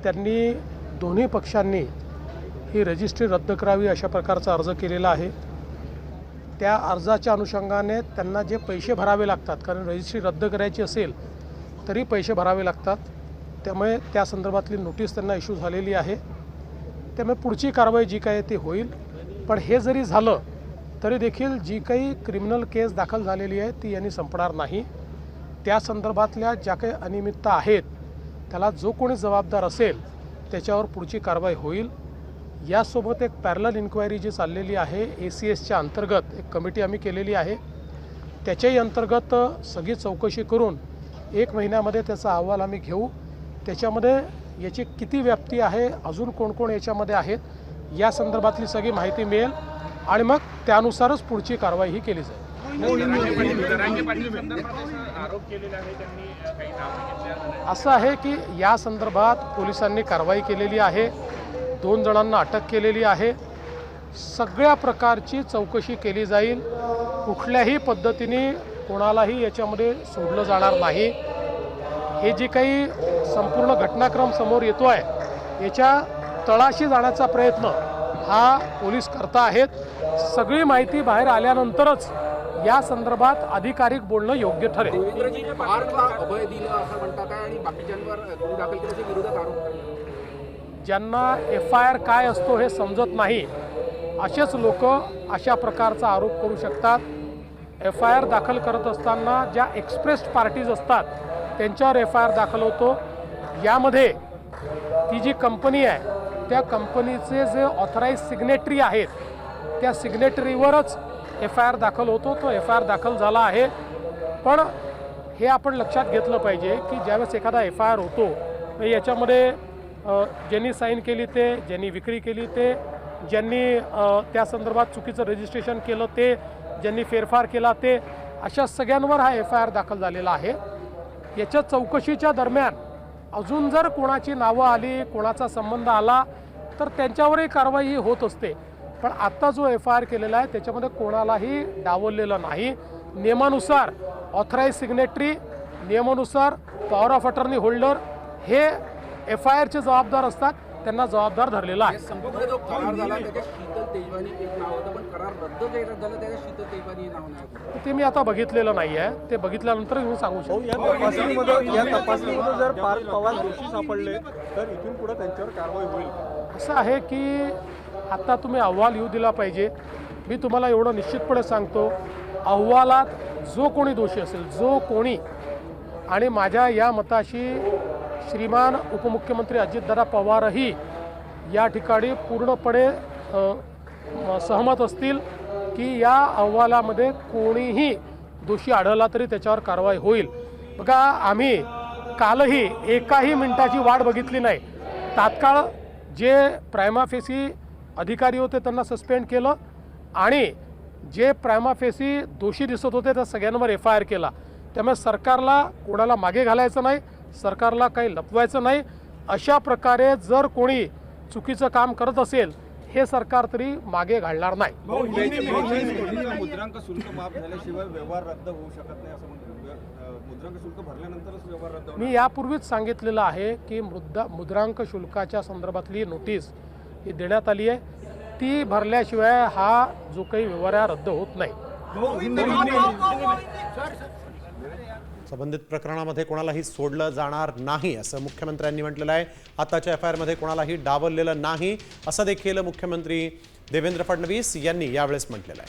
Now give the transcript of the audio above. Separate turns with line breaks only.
त्यांनी दोन्ही पक्षांनी ही रजिस्ट्री रद्द करावी अशा प्रकारचा अर्ज केलेला आहे। त्या अर्जाच्या अनुषंगाने त्यांना जे पैसे भरावे लागतात, कारण रजिस्ट्री रद्द करायची असेल तरी पैसे भरावे लागतात, त्यामुळे त्या संदर्भातली नोटीस त्यांना इश्यू झालेली आहे। त्यामुळे पुढची कारवाई जी काय ती होईल। पण हे जरी झालं तरी देखील जी काही क्रिमिनल केस दाखल झालेली आहे ती यांनी संपणार नाही। त्या संदर्भातल्या ज्या काही अनियमितता आहेत त्याला जो कोणी जबाबदार असेल त्याच्यावर पुढची कारवाई होईल। यासोबत एक पॅरलल इन्क्वायरी जी चाललेली आहे ACSच्या अंतर्गत एक कमिटी आम्ही केलेली आहे, त्याच्याही अंतर्गत सगळी चौकशी करून 1 महिन्यामध्ये त्याचा अहवाल आम्ही घेऊ। त्याच्यामध्ये याची किती व्याप्ती आहे, अजून कोण कोण याच्यामध्ये आहेत, या संदर्भातली सगळी माहिती मिळेल आणि मग त्यानुसारच पुढची कारवाई ही केली जाईल। असं आहे की या संदर्भात पोलिसांनी कारवाई केलेली आहे, 2 जणांना अटक केलेली आहे। सगळ्या प्रकारची चौकशी केली जाईल, कुठल्याही पद्धतीने कोणालाही याच्यामध्ये सोडलं जाणार नाही। हे जी काही संपूर्ण घटनाक्रम समोर येतो आहे याच्या तळाशी जाण्याचा प्रयत्न हा पोलीस करता आहेत। सगळी माहिती बाहेर आल्यानंतरच या संदर्भात अधिकारिक बोलणं योग्य ठरेल। ज्यांना FIR काय असतो हे समजत नाही असेच लोक अशा प्रकारचा आरोप करू शकतात। FIR दाखल करत असताना ज्या एक्सप्रेस्ड पार्टीज असतात त्यांच्यावर FIR दाखल होतो। यामध्ये ती जी कंपनी आहे त्या कंपनीचे जे ऑथराइज सिग्नेटरी आहेत त्या सिग्नेटरीवरच FIR दाखल होतो। तो FIR दाखल झाला आहे। पण हे आपण लक्षात घेतलं पाहिजे की ज्यावेळेस एखादा FIR होतो याच्यामध्ये ज्यांनी साईन केली ते, ज्यांनी विक्री केली ते, ज्यांनी त्या संदर्भात चुकीचं रजिस्ट्रेशन केलं ते, ज्यांनी फेरफार केला ते, अशा सगळ्यांवर हा FIR दाखल झालेला आहे। याच्या चौकशीच्या दरम्यान अजून जर कोणाची नावं आली, कोणाचा संबंध आला तर त्यांच्यावरही कारवाई होत असते। पण आत्ता जो FIR केलेला आहे त्याच्यामध्ये कोणालाही डावललेलं नाही। नियमानुसार ऑथराइज सिग्नेटरी, नियमानुसार पॉवर ऑफ अटर्नी होल्डर हे FIRचे जबाबदार असतात, त्यांना जबाबदार धरलेला आहे।
जो करार झाला त्याच्यात शीतल तेजवानी एक नाव होतं, पण करार रद्द झाला त्याच्यात शीतल तेजवानी नाव नाही।
ते मी आता बघितलेलं नाही आहे, ते बघितल्यानंतर मी सांगू शकतो।
या तपासणीमध्ये जर पार्थ पवार दोषी सापडले तर इथून पुढे त्यांच्यावर कारवाई होईल।
असं आहे की आता तुम्ही अहवाल येऊ दिला पाहिजे। मी तुम्हाला एवढं निश्चितपणे सांगतो, अहवालात जो कोणी दोषी असेल, जो कोणी, आणि माझ्या या मताशी श्रीमान उपमुख्यमंत्री अजितदादा पवारही या ठिकाणी पूर्णपणे सहमत असतील की या अहवालामध्ये कोणीही दोषी आढळला तरी त्याच्यावर कारवाई होईल। बघा, आम्ही कालही एकाही मिनिटाची वाट बघितली नाही। तात्काळ जे प्रायमा फेसी अधिकारी होते त्यांना सस्पेंड केलं आणि जे प्रायमा फेसी दोषी दिसत होते त्या सगळ्यांवर FIR केला। त्यामुळे सरकारला कोणाला मागे घालायचं नाही, सरकारला काही लपवायचं नाही। अशा प्रकारे जर कोणी चुकीचं काम करत असेल हे सरकार तरी मागे घालणार नाही।
मुद्रांक शुल्क माफ झाल्याशिवाय व्यवहार रद्द होऊ शकत नाही असं म्हणतात। मुद्रांक शुल्क भरल्यानंतरच व्यवहार रद्द होणार।
मी यापूर्वीच सांगितलेलं आहे की मुद्रांक शुल्काच्या संदर्भातली नोटीस ही देण्यात आली आहे, ती भरल्याशिवाय हा जो काही व्यवहार रद्द होत नाही।
संबंधित प्रकरणामध्ये कोणालाही सोडलं जाणार नाही असं मुख्यमंत्र्यांनी म्हटलेलं आहे। आताच्या FIR मध्ये कोणालाही डावललेलं नाही असं देखील मुख्यमंत्री देवेंद्र फडणवीस यांनी यावेळेस म्हटलेलं आहे।